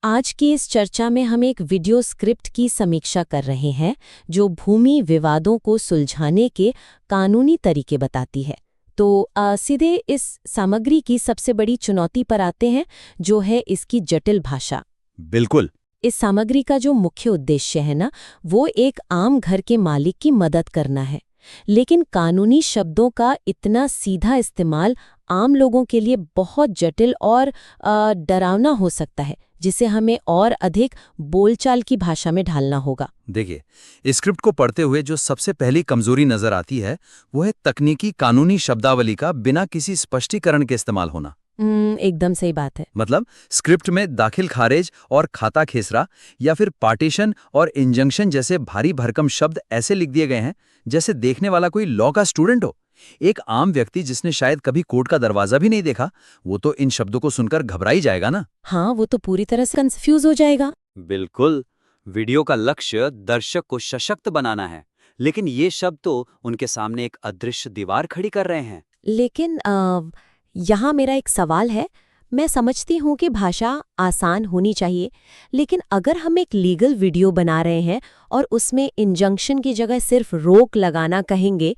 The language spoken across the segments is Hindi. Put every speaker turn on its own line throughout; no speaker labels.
आज की इस चर्चा में हम एक वीडियो स्क्रिप्ट की समीक्षा कर रहे हैं जो भूमि विवादों को सुलझाने के कानूनी तरीके बताती है। तो सीधे इस सामग्री की सबसे बड़ी चुनौती पर आते हैं, जो है इसकी जटिल भाषा।
बिल्कुल।
इस सामग्री का जो मुख्य उद्देश्य है ना, वो एक आम घर के मालिक की मदद करना है, लेकिन कानूनी शब्दों का इतना सीधा इस्तेमाल आम लोगों के लिए बहुत जटिल और डरावना हो सकता है, जिसे हमें और अधिक बोलचाल की भाषा में ढालना होगा।
देखिए, इस स्क्रिप्ट को पढ़ते हुए जो सबसे पहली कमजोरी नजर आती है वो है तकनीकी कानूनी शब्दावली का बिना किसी स्पष्टीकरण के इस्तेमाल होना।
एकदम सही बात है।
मतलब स्क्रिप्ट में दाखिल खारिज और खाता खेसरा या फिर पार्टीशन और इंजंक्शन जैसे भारी भरकम शब्द ऐसे लिख दिए गए हैं जैसे देखने वाला कोई लॉ का स्टूडेंट हो। एक आम व्यक्ति जिसने शायद कभी कोर्ट का दरवाजा भी नहीं देखा, वो तो इन शब्दों को सुनकर घबरा ही जाएगा ना।
हाँ, वो तो पूरी तरह से कंफ्यूज हो जाएगा।
बिल्कुल। वीडियो का लक्ष्य दर्शक को सशक्त बनाना है, लेकिन ये शब्द तो उनके सामने एक अदृश्य दीवार खड़ी कर रहे हैं।
लेकिन यहाँ मेरा एक सवाल है। मैं समझती हूँ कि भाषा आसान होनी चाहिए, लेकिन अगर हम एक लीगल वीडियो बना रहे हैं और उसमें इंजंक्शन की जगह सिर्फ रोक लगाना कहेंगे,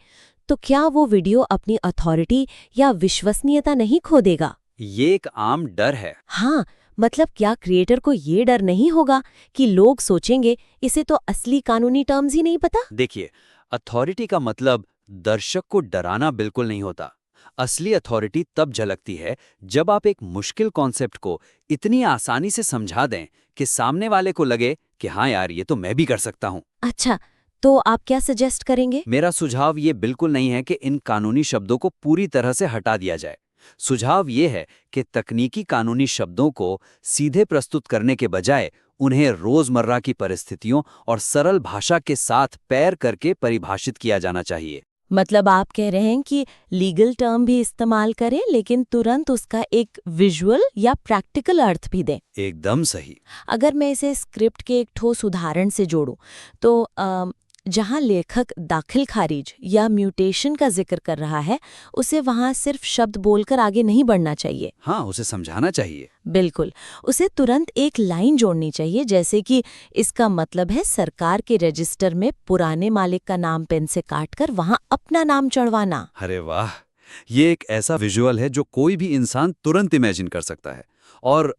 तो क्या वो वीडियो अपनी अथॉरिटी या विश्वसनीयता नहीं खो देगा?
ये एक आम डर है।
हाँ, मतलब क्या क्रिएटर को ये डर नहीं होगा कि लोग सोचेंगे इसे तो असली कानूनी टर्म्स ही नहीं पता?
देखिए, अथॉरिटी का मतलब दर्शक को डराना बिल्कुल नहीं होता। असली अथॉरिटी तब झलकती है जब आप एक मुश्किल कॉन्सेप्ट को इतनी आसानी से समझा दें कि सामने वाले को लगे कि हाँ यार, ये तो मैं भी कर सकता हूँ।
अच्छा, तो आप क्या सजेस्ट करेंगे?
मेरा सुझाव ये बिल्कुल नहीं है कि इन कानूनी शब्दों को पूरी तरह से हटा दिया जाए। सुझाव ये है कि तकनीकी कानूनी शब्दों को सीधे प्रस्तुत करने के बजाय उन्हें रोजमर्रा की परिस्थितियों और सरल भाषा के साथ पैर करके परिभाषित किया जाना चाहिए।
मतलब आप कह रहे हैं कि लीगल टर्म भी इस्तेमाल करें, लेकिन तुरंत उसका एक विजुअल या प्रैक्टिकल अर्थ भी दें।
एकदम सही।
अगर मैं इसे स्क्रिप्ट के एक ठोस उदाहरण से जोड़ूं, तो जहां लेखक दाखिल खारिज या म्यूटेशन का जिक्र कर रहा है, उसे वहां सिर्फ शब्द बोलकर आगे नहीं बढ़ना चाहिए।
हाँ, उसे समझाना चाहिए।
बिल्कुल, उसे तुरंत एक लाइन जोड़नी चाहिए, जैसे कि इसका मतलब है सरकार के रजिस्टर में पुराने मालिक का नाम पेन से काटकर वहां अपना नाम चढ़वाना।
अरे वाह, ये एक ऐसा विजुअल है जो कोई भी इंसान तुरंत इमेजिन कर सकता है। और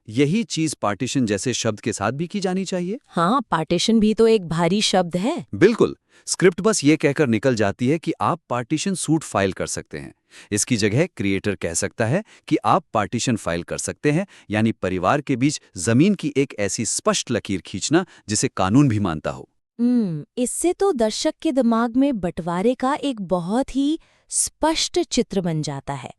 यही चीज पार्टीशन जैसे शब्द के साथ भी की जानी चाहिए।
हाँ, पार्टीशन भी तो एक भारी शब्द है।
बिल्कुल। स्क्रिप्ट बस ये कहकर निकल जाती है कि आप पार्टीशन सूट फाइल कर सकते हैं। इसकी जगह क्रिएटर कह सकता है कि आप पार्टीशन फाइल कर सकते हैं, यानी परिवार के बीच जमीन की एक ऐसी स्पष्ट लकीर खींचना जिसे कानून भी मानता हो।
इससे तो दर्शक के दिमाग में बंटवारे का एक बहुत ही स्पष्ट चित्र बन जाता है।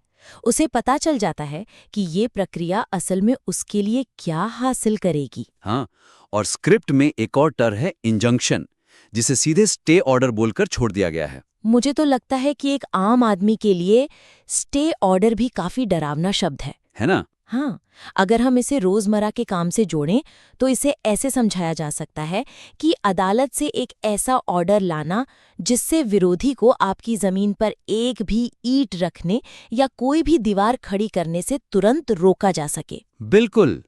उसे पता चल जाता है कि ये प्रक्रिया असल में उसके लिए क्या हासिल करेगी।
हाँ, और स्क्रिप्ट में एक और टर्म है इंजंक्शन, जिसे सीधे स्टे ऑर्डर बोलकर छोड़ दिया गया है।
मुझे तो लगता है कि एक आम आदमी के लिए स्टे ऑर्डर भी काफी डरावना शब्द है
ना?
हाँ, अगर हम इसे रोजमर्रा के काम से जोड़ें, तो इसे ऐसे समझाया जा सकता है कि अदालत से एक ऐसा ऑर्डर लाना जिससे विरोधी को आपकी जमीन पर एक भी ईंट रखने या कोई भी दीवार खड़ी करने से तुरंत रोका जा सके।
बिल्कुल।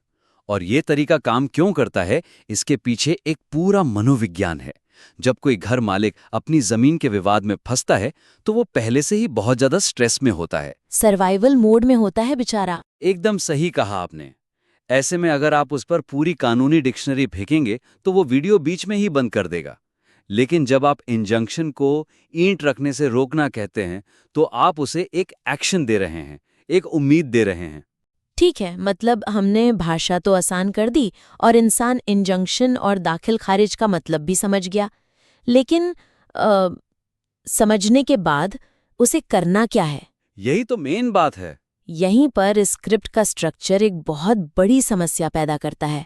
और ये तरीका काम क्यों करता है, इसके पीछे एक पूरा मनोविज्ञान है। जब कोई घर मालिक अपनी जमीन के विवाद में फंसता है, तो वो पहले से ही बहुत ज्यादा स्ट्रेस में होता है,
सर्वाइवल मोड में होता है बेचारा।
एकदम सही कहा आपने। ऐसे में अगर आप उस पर पूरी कानूनी डिक्शनरी फेंकेंगे तो वो वीडियो बीच में ही बंद कर देगा। लेकिन जब आप इंजंक्शन को ईंट रखने से रोकना कहते हैं, तो आप उसे एक एक्शन दे रहे हैं, एक उम्मीद दे रहे हैं।
ठीक है, मतलब हमने भाषा तो आसान कर दी और इंसान इंजंक्शन और दाखिल खारिज का मतलब भी समझ गया, लेकिन समझने के बाद उसे करना क्या है?
यही तो मेन बात है।
यहीं पर स्क्रिप्ट का स्ट्रक्चर एक बहुत बड़ी समस्या पैदा करता है।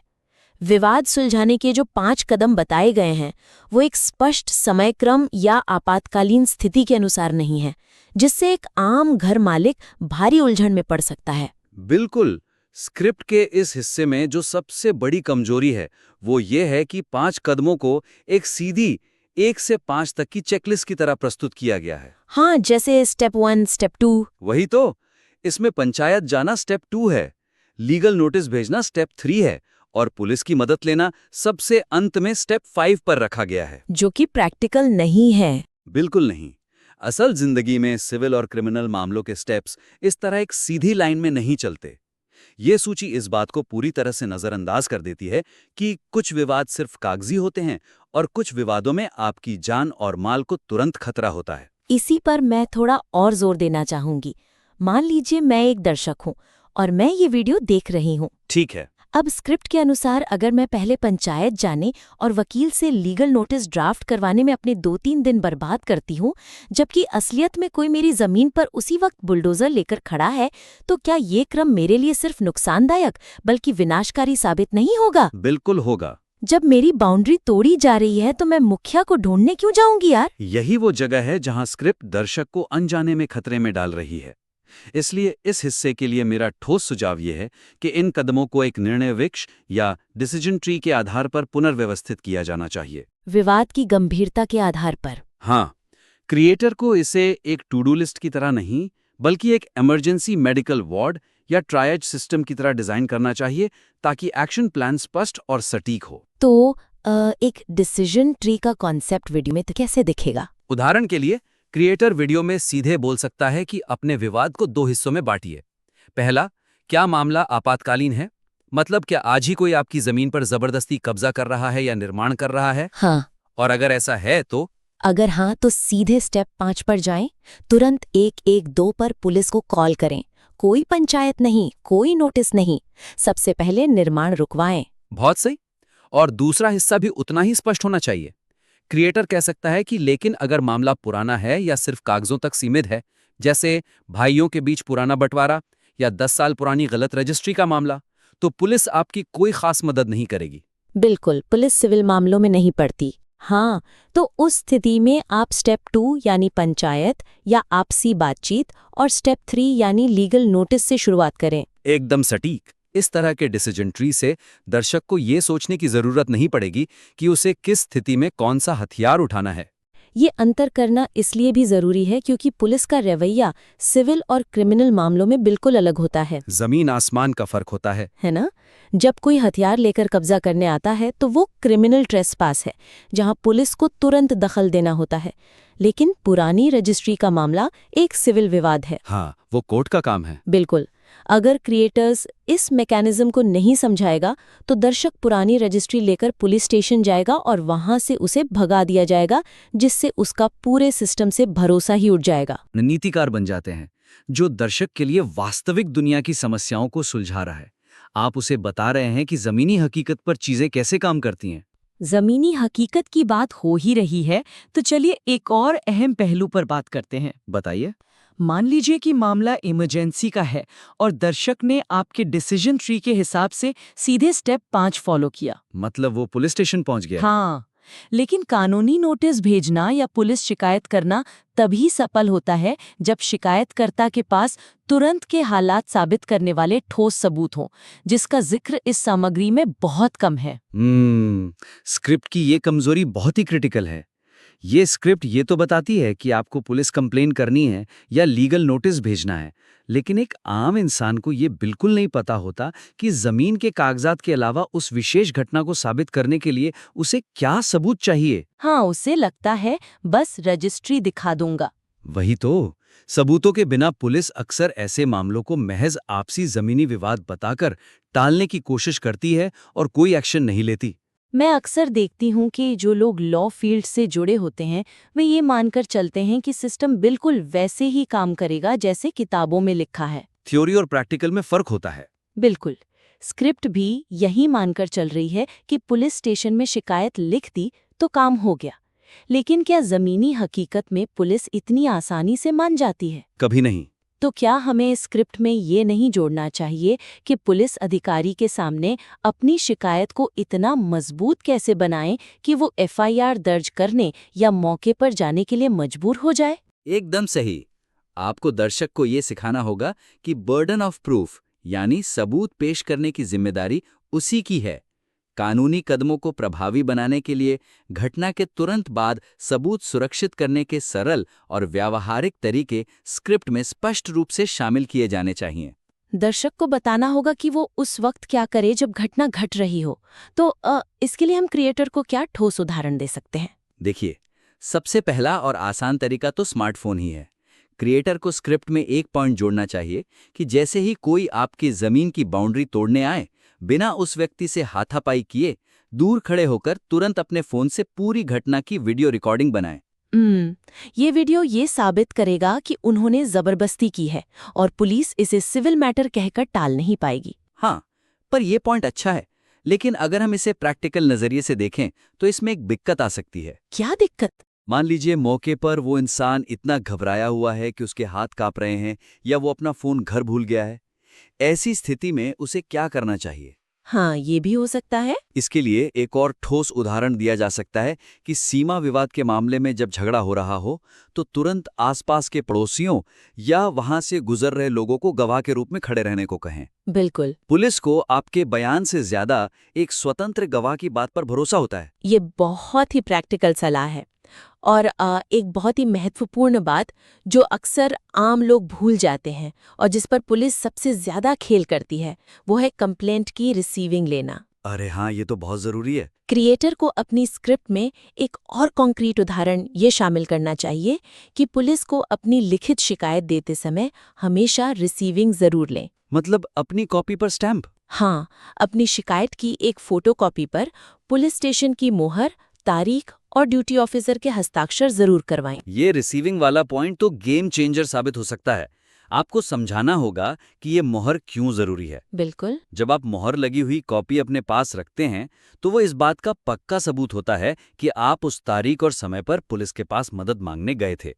विवाद सुलझाने के जो 5 कदम बताए गए हैं, वो एक स्पष्ट समयक्रम या आपातकालीन स्थिति के अनुसार नहीं है, जिससे एक आम घर मालिक भारी उलझन में पड़ सकता है।
बिल्कुल। स्क्रिप्ट के इस हिस्से में जो सबसे बड़ी कमजोरी है, वो ये है कि 5 कदमों को एक सीधी 1 से 5 तक की चेकलिस्ट की तरह प्रस्तुत किया गया है।
हाँ, जैसे स्टेप 1, स्टेप 2।
वही तो। इसमें पंचायत जाना स्टेप 2 है, लीगल नोटिस भेजना स्टेप 3 है, और पुलिस की मदद लेना सबसे अंत में स्टेप 5 पर रखा गया है।
जो कि प्रैक्टिकल नहीं है।
बिल्कुल नहीं। असल जिंदगी में सिविल और क्रिमिनल मामलों के स्टेप्स इस तरह एक सीधी लाइन में नहीं चलते। ये सूची इस बात को पूरी तरह से नजरअंदाज कर देती है कि कुछ विवाद सिर्फ कागजी होते हैं और कुछ विवादों में आपकी जान और माल को तुरंत खतरा होता है।
इसी पर मैं थोड़ा और जोर देना चाहूंगी। मान लीजिए मैं एक दर्शक हूँ और मैं ये वीडियो देख रही हूँ।
ठीक है।
अब स्क्रिप्ट के अनुसार अगर मैं पहले पंचायत जाने और वकील से लीगल नोटिस ड्राफ्ट करवाने में अपने 2-3 दिन बर्बाद करती हूँ, जबकि असलियत में कोई मेरी जमीन पर उसी वक्त बुलडोजर लेकर खड़ा है, तो क्या ये क्रम मेरे लिए सिर्फ नुकसानदायक बल्कि विनाशकारी साबित नहीं होगा?
बिल्कुल होगा।
जब मेरी बाउंड्री तोड़ी जा रही है तो मैं मुखिया को ढूंढने क्यों जाऊंगी यार?
यही वो जगह है जहां स्क्रिप्ट दर्शक को अनजाने में खतरे में डाल रही है। इसलिए इस हिस्से के लिए मेरा ठोस सुझाव ये है कि इन कदमों को एक निर्णय वृक्ष या डिसीजन ट्री के आधार पर पुनर्व्यवस्थित किया जाना चाहिए।
विवाद की गंभीरता के आधार पर।
हाँ, क्रिएटर को इसे एक टू डू लिस्ट की तरह नहीं, बल्कि एक इमरजेंसी मेडिकल वार्ड या ट्रायज सिस्टम की तरह डिजाइन करना चाहिए, ताकि एक्शन प्लान स्पष्ट और सटीक हो।
तो एक डिसीजन ट्री का कॉन्सेप्ट वीडियो में तो कैसे दिखेगा?
उदाहरण के लिए क्रिएटर वीडियो में सीधे बोल सकता है कि अपने विवाद को 2 हिस्सों में बांटिए। पहला, क्या मामला आपातकालीन है? मतलब क्या आज ही कोई आपकी जमीन पर जबरदस्ती कब्जा कर रहा है या निर्माण कर रहा है?
हाँ।
और अगर ऐसा है तो?
अगर हाँ तो सीधे स्टेप 5 पर जाएं, तुरंत 112 पर पुलिस को कॉल करें। कोई पंचायत नहीं, कोई नोटिस नहीं, सबसे पहले निर्माण रुकवाएं।
बहुत सही। और दूसरा हिस्सा भी उतना ही स्पष्ट होना चाहिए। क्रिएटर कह सकता है कि लेकिन अगर मामला पुराना है या सिर्फ कागजों तक सीमित है, जैसे भाइयों के बीच पुराना बंटवारा या 10 साल पुरानी गलत रजिस्ट्री का मामला, तो पुलिस आपकी कोई खास मदद नहीं करेगी।
बिल्कुल, पुलिस सिविल मामलों में नहीं पड़ती। हाँ, तो उस स्थिति में आप स्टेप 2 यानी पंचायत या आपसी बातचीत और स्टेप 3 यानी लीगल नोटिस से शुरुआत करें।
एकदम सटीक। इस तरह के डिसीजन ट्री से दर्शक को ये सोचने की जरूरत नहीं पड़ेगी कि उसे किस स्थिति में कौन सा हथियार उठाना है।
ये अंतर करना इसलिए भी जरूरी है क्योंकि पुलिस का रवैया सिविल और क्रिमिनल मामलों में बिल्कुल अलग होता है।
जमीन आसमान का फर्क होता है
ना? जब कोई हथियार लेकर कब्जा करने आता है तो वो क्रिमिनल ट्रेसपास है, जहां पुलिस को तुरंत दखल देना होता है। लेकिन पुरानी रजिस्ट्री का मामला एक सिविल विवाद है।
हाँ, वो कोर्ट का काम है।
बिल्कुल। अगर क्रिएटर्स इस मैकेनिज्म को नहीं समझाएगा तो दर्शक पुरानी रजिस्ट्री लेकर पुलिस स्टेशन जाएगा और वहां से उसे भगा दिया जाएगा, जिससे उसका पूरे सिस्टम से भरोसा ही उठ जाएगा।
नीतिकार बन जाते हैं जो दर्शक के लिए वास्तविक दुनिया की समस्याओं को सुलझा रहा है। आप उसे बता रहे हैं कि जमीनी हकीकत पर चीजें कैसे काम करती हैं।
जमीनी हकीकत की बात हो ही रही है तो चलिए एक और अहम पहलू पर बात करते हैं।
बताइए।
मान लीजिए कि मामला इमरजेंसी का है और दर्शक ने आपके डिसीजन ट्री के हिसाब से सीधे स्टेप 5 फॉलो किया।
मतलब वो पुलिस स्टेशन पहुंच गया।
हाँ, लेकिन कानूनी नोटिस भेजना या पुलिस शिकायत करना तभी सफल होता है जब शिकायतकर्ता के पास तुरंत के हालात साबित करने वाले ठोस सबूत हों, जिसका जिक्र इस सामग्री में बहुत कम है।
स्क्रिप्ट की ये कमजोरी बहुत ही क्रिटिकल है। ये स्क्रिप्ट ये तो बताती है कि आपको पुलिस कंप्लेन करनी है या लीगल नोटिस भेजना है, लेकिन एक आम इंसान को ये बिल्कुल नहीं पता होता कि जमीन के कागजात के अलावा उस विशेष घटना को साबित करने के लिए उसे क्या सबूत चाहिए।
हाँ, उसे लगता है बस रजिस्ट्री दिखा दूंगा।
वही तो। सबूतों के बिना पुलिस अक्सर ऐसे मामलों को महज आपसी जमीनी विवाद बताकर टालने की कोशिश करती है और कोई एक्शन नहीं लेती।
मैं अक्सर देखती हूँ कि जो लोग लॉ फील्ड से जुड़े होते हैं वे ये मानकर चलते हैं कि सिस्टम बिल्कुल वैसे ही काम करेगा जैसे किताबों में लिखा है।
थ्योरी और प्रैक्टिकल में फर्क होता है।
बिल्कुल। स्क्रिप्ट भी यही मानकर चल रही है कि पुलिस स्टेशन में शिकायत लिख दी तो काम हो गया। लेकिन क्या जमीनी हकीकत में पुलिस इतनी आसानी से मान जाती है?
कभी नहीं।
तो क्या हमें स्क्रिप्ट में ये नहीं जोड़ना चाहिए कि पुलिस अधिकारी के सामने अपनी शिकायत को इतना मजबूत कैसे बनाएं कि वो एफआईआर दर्ज करने या मौके पर जाने के लिए मजबूर हो जाए?
एकदम सही। आपको दर्शक को ये सिखाना होगा कि बर्डन ऑफ प्रूफ यानी सबूत पेश करने की जिम्मेदारी उसी की है। कानूनी कदमों को प्रभावी बनाने के लिए घटना के तुरंत बाद सबूत सुरक्षित करने के सरल और व्यावहारिक तरीके स्क्रिप्ट में स्पष्ट रूप से शामिल किए जाने चाहिए।
दर्शक को बताना होगा कि वो उस वक्त क्या करे जब घटना घट रही हो। तो इसके लिए हम क्रिएटर को क्या ठोस उदाहरण दे सकते हैं?
देखिए, सबसे पहला और आसान तरीका तो स्मार्टफोन ही है। क्रिएटर को स्क्रिप्ट में एक पॉइंट जोड़ना चाहिए कि जैसे ही कोई आपकी जमीन की बाउंड्री तोड़ने आए, बिना उस व्यक्ति से हाथापाई किए दूर खड़े होकर तुरंत अपने फोन से पूरी घटना की वीडियो रिकॉर्डिंग बनाएं।
ये वीडियो ये साबित करेगा कि उन्होंने जबरदस्ती की है और पुलिस इसे सिविल मैटर कहकर टाल नहीं पाएगी।
हाँ, पर यह पॉइंट अच्छा है, लेकिन अगर हम इसे प्रैक्टिकल नजरिए से देखें तो इसमें एक दिक्कत आ सकती है।
क्या दिक्कत?
मान लीजिए मौके पर वो इंसान इतना घबराया हुआ है कि उसके हाथ कांप रहे हैं या वो अपना फोन घर भूल गया है। ऐसी स्थिति में उसे क्या करना चाहिए?
हाँ, ये भी हो सकता है।
इसके लिए एक और ठोस उदाहरण दिया जा सकता है कि सीमा विवाद के मामले में जब झगड़ा हो रहा हो तो तुरंत आसपास के पड़ोसियों या वहां से गुजर रहे लोगों को गवाह के रूप में खड़े रहने को कहें।
बिल्कुल।
पुलिस को आपके बयान से ज्यादा एक स्वतंत्र गवाह की बात पर भरोसा होता है।
ये बहुत ही प्रैक्टिकल सलाह है। और एक बहुत ही महत्वपूर्ण बात जो अक्सर आम लोग भूल जाते हैं और जिस पर पुलिस सबसे ज्यादा खेल करती है, वो है कंप्लेंट की रिसीविंग लेना।
अरे हाँ, ये तो बहुत जरूरी है।
क्रिएटर को अपनी स्क्रिप्ट में एक और कॉन्क्रीट उदाहरण ये शामिल करना चाहिए कि पुलिस को अपनी लिखित शिकायत देते समय हमेशा रिसीविंग जरूर लें।
मतलब अपनी कॉपी पर स्टैम्प?
हाँ, अपनी शिकायत की एक फोटोकॉपी पर पुलिस स्टेशन की मोहर, तारीख और ड्यूटी ऑफिसर के हस्ताक्षर जरूर करवाएं।
ये रिसीविंग वाला पॉइंट तो गेम चेंजर साबित हो सकता है। आपको समझाना होगा कि ये मोहर क्यों जरूरी है।
बिल्कुल।
जब आप मोहर लगी हुई कॉपी अपने पास रखते हैं तो वो इस बात का पक्का सबूत होता है कि आप उस तारीख और समय पर पुलिस के पास मदद मांगने गए थे।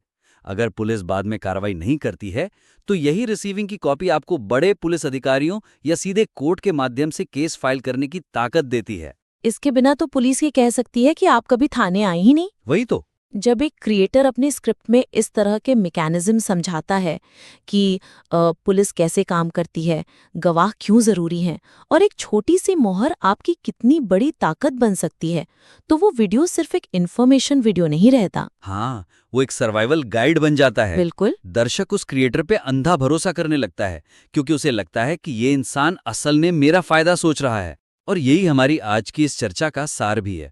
अगर पुलिस बाद में कार्रवाई नहीं करती है तो यही रिसीविंग की कॉपी आपको बड़े पुलिस अधिकारियों या सीधे कोर्ट के माध्यम से केस फाइल करने की ताकत देती है।
इसके बिना तो पुलिस ये कह सकती है कि आप कभी थाने आए ही नहीं।
वही तो।
जब एक क्रिएटर अपनी स्क्रिप्ट में इस तरह के मैकेनिज्म समझाता है कि पुलिस कैसे काम करती है, गवाह क्यों जरूरी हैं और एक छोटी सी मोहर आपकी कितनी बड़ी ताकत बन सकती है, तो वो वीडियो सिर्फ एक इन्फॉर्मेशन वीडियो नहीं रहता।
हाँ, वो एक सर्वाइवल गाइड बन जाता है।
बिल्कुल।
दर्शक उस क्रिएटर पे अंधा भरोसा करने लगता है क्योंकि उसे लगता है कि ये इंसान असल में मेरा फायदा सोच रहा है। और यही हमारी आज की इस चर्चा का सार भी है।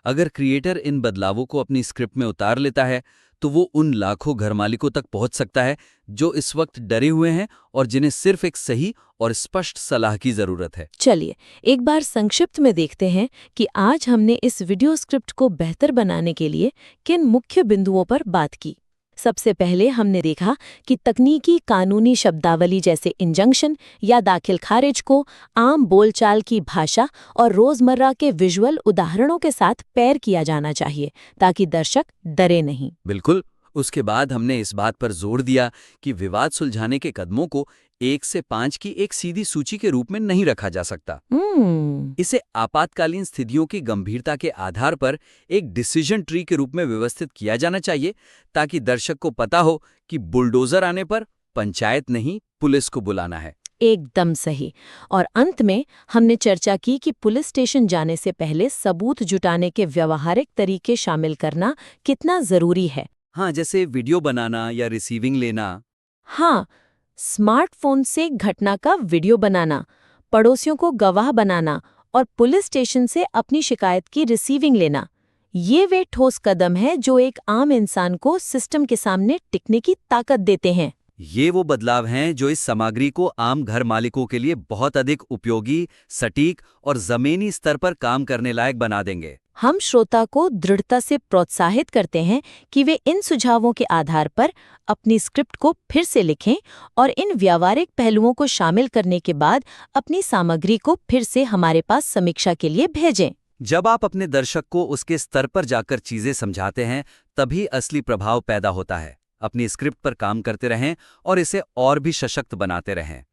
अगर क्रिएटर इन बदलावों को अपनी स्क्रिप्ट में उतार लेता है तो वो उन लाखों घर मालिकों तक पहुंच सकता है जो इस वक्त डरे हुए हैं और जिन्हें सिर्फ एक सही और स्पष्ट सलाह की जरूरत है।
चलिए एक बार संक्षिप्त में देखते हैं कि आज हमने इस वीडियो स्क्रिप्ट को बेहतर बनाने के लिए किन मुख्य बिंदुओं पर बात की। सबसे पहले हमने देखा कि तकनीकी कानूनी शब्दावली जैसे इंजंक्शन या दाखिल खारिज को आम बोलचाल की भाषा और रोजमर्रा के विजुअल उदाहरणों के साथ पैर किया जाना चाहिए ताकि दर्शक डरे नहीं।
बिल्कुल। उसके बाद हमने इस बात पर जोर दिया कि विवाद सुलझाने के कदमों को 1 से 5 की एक सीधी सूची के रूप में नहीं रखा जा सकता। इसे आपातकालीन स्थितियों की गंभीरता के आधार पर एक डिसीजन ट्री के रूप में व्यवस्थित किया जाना चाहिए ताकि दर्शक को पता हो कि बुलडोजर आने पर पंचायत नहीं, पुलिस को बुलाना है।
एकदम सही। और अंत में हमने चर्चा की कि पुलिस स्टेशन जाने से पहले सबूत जुटाने के व्यवहारिक तरीके शामिल करना कितना जरूरी है।
हाँ, जैसे वीडियो बनाना या रिसीविंग लेना।
हाँ, स्मार्टफोन से घटना का वीडियो बनाना, पड़ोसियों को गवाह बनाना और पुलिस स्टेशन से अपनी शिकायत की रिसीविंग लेना, ये वे ठोस कदम है जो एक आम इंसान को सिस्टम के सामने टिकने की ताकत देते हैं।
ये वो बदलाव हैं जो इस सामग्री को आम घर मालिकों के लिए बहुत अधिक उपयोगी, सटीक और जमीनी स्तर पर काम करने लायक बना देंगे।
हम श्रोता को दृढ़ता से प्रोत्साहित करते हैं कि वे इन सुझावों के आधार पर अपनी स्क्रिप्ट को फिर से लिखें और इन व्यावहारिक पहलुओं को शामिल करने के बाद अपनी सामग्री को फिर से हमारे पास समीक्षा के लिए भेजें।
जब आप अपने दर्शक को उसके स्तर पर जाकर चीजें समझाते हैं, तभी असली प्रभाव पैदा होता है। अपनी स्क्रिप्ट पर काम करते रहें और इसे और भी सशक्त बनाते रहें।